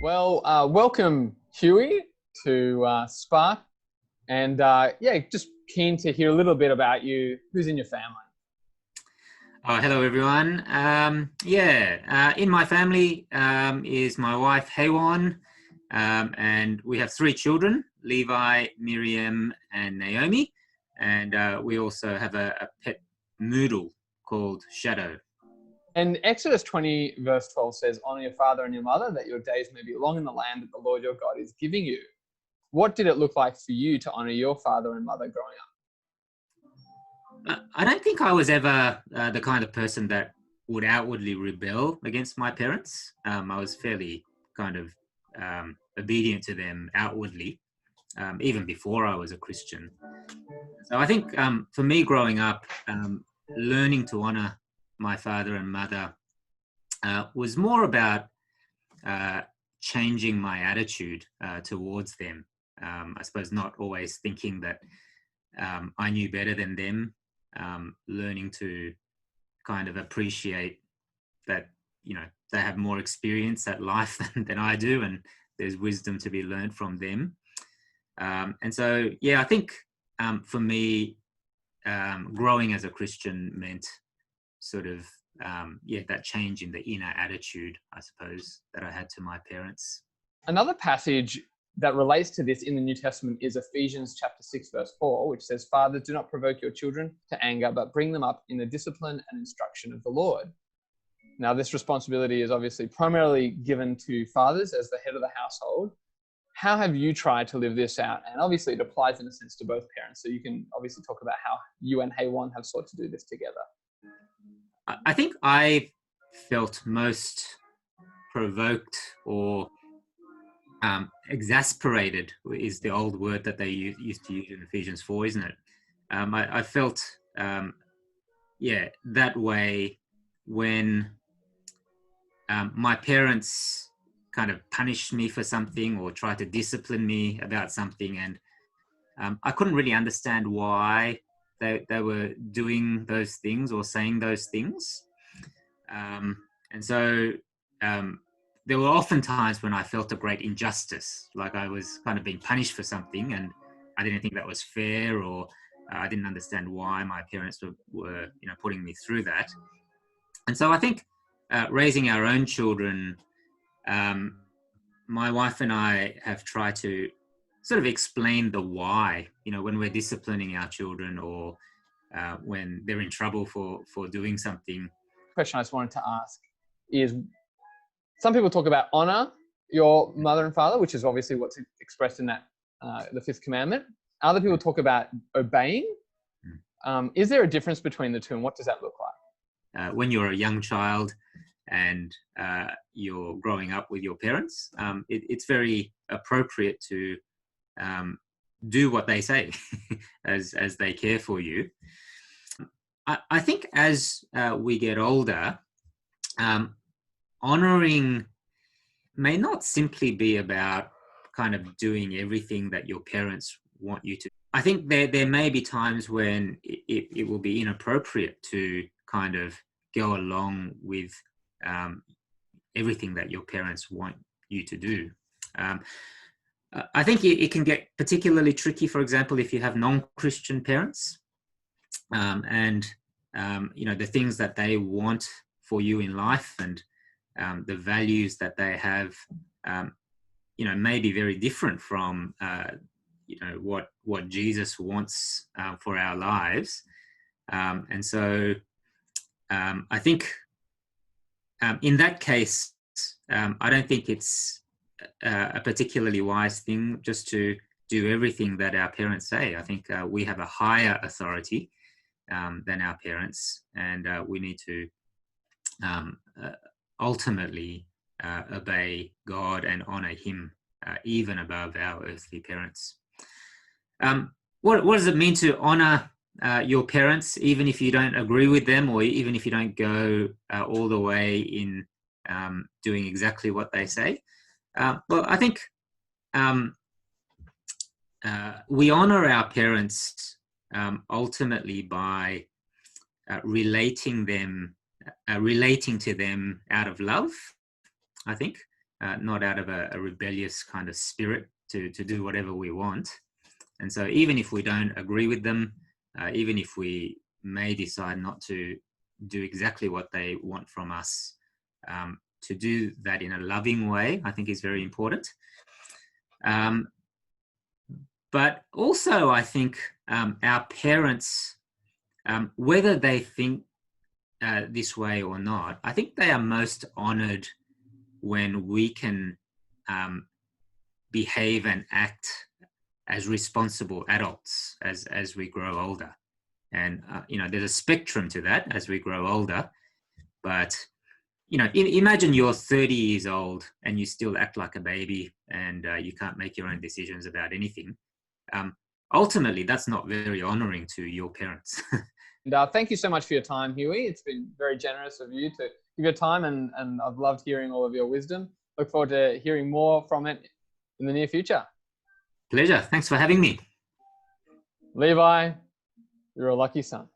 Welcome, Huey, to Spark. And just keen to hear a little bit about you. Who's in your family? Hello, everyone. In my family is my wife, Haywan, and we have 3 children, Levi, Miriam, and Naomi. And we also have a pet noodle called Shadow. And Exodus 20, verse 12 says, "Honor your father and your mother, that your days may be long in the land that the Lord your God is giving you." What did it look like for you to honor your father and mother growing up? I don't think I was ever the kind of person that would outwardly rebel against my parents. I was fairly kind of obedient to them outwardly, even before I was a Christian. So I think for me growing up, learning to honor my father and mother was more about changing my attitude towards them. I suppose not always thinking that I knew better than them, learning to kind of appreciate that, they have more experience at life than I do, and there's wisdom to be learned from them. And so, I think for me, growing as a Christian meant sort of, that change in the inner attitude, I suppose, that I had to my parents. Another passage that relates to this in the New Testament is Ephesians chapter 6, verse 4, which says, "Fathers, do not provoke your children to anger, but bring them up in the discipline and instruction of the Lord." Now, this responsibility is obviously primarily given to fathers as the head of the household. How have you tried to live this out? And obviously it applies in a sense to both parents. So you can obviously talk about how you and Haywan have sought to do this together. I think I felt most provoked or exasperated is the old word that they used to use in Ephesians 4, isn't it? I felt, that way when my parents kind of punished me for something or tried to discipline me about something, and I couldn't really understand why they were doing those things or saying those things. And so there were often times when I felt a great injustice, like I was kind of being punished for something and I didn't think that was fair, or I didn't understand why my parents were putting me through that. And so I think raising our own children, my wife and I have tried to sort of explain the why, when we're disciplining our children or when they're in trouble for doing something. Question I just wanted to ask is, some people talk about honor your mother and father, which is obviously what's expressed in that the 5th commandment. Other people talk about obeying. Is there a difference between the two, and what does that look like? When you're a young child and you're growing up with your parents, it's very appropriate to do what they say as they care for you. I think as we get older, honoring may not simply be about kind of doing everything that your parents want you to. I think there may be times when it will be inappropriate to kind of go along with everything that your parents want you to do. I think it can get particularly tricky, for example, if you have non-Christian parents, and the things that they want for you in life and the values that they have, may be very different from what Jesus wants for our lives. And so I think in that case, I don't think it's a particularly wise thing just to do everything that our parents say. I think we have a higher authority than our parents, and we need to ultimately obey God and honor Him even above our earthly parents. What does it mean to honor your parents, even if you don't agree with them, or even if you don't go all the way in doing exactly what they say? Well, I think we honor our parents ultimately by relating to them out of love, I think. not out of a rebellious kind of spirit to do whatever we want. And so even if we don't agree with them, even if we may decide not to do exactly what they want from us, to do that in a loving way, I think is very important. But also, I think our parents, whether they think this way or not, I think they are most honored when we can behave and act as responsible adults as we grow older. And, there's a spectrum to that as we grow older. But, imagine you're 30 years old and you still act like a baby and you can't make your own decisions about anything. Ultimately, that's not very honoring to your parents. And thank you so much for your time, Huey. It's been very generous of you to give your time, and I've loved hearing all of your wisdom. Look forward to hearing more from it in the near future. Pleasure. Thanks for having me. Levi, you're a lucky son.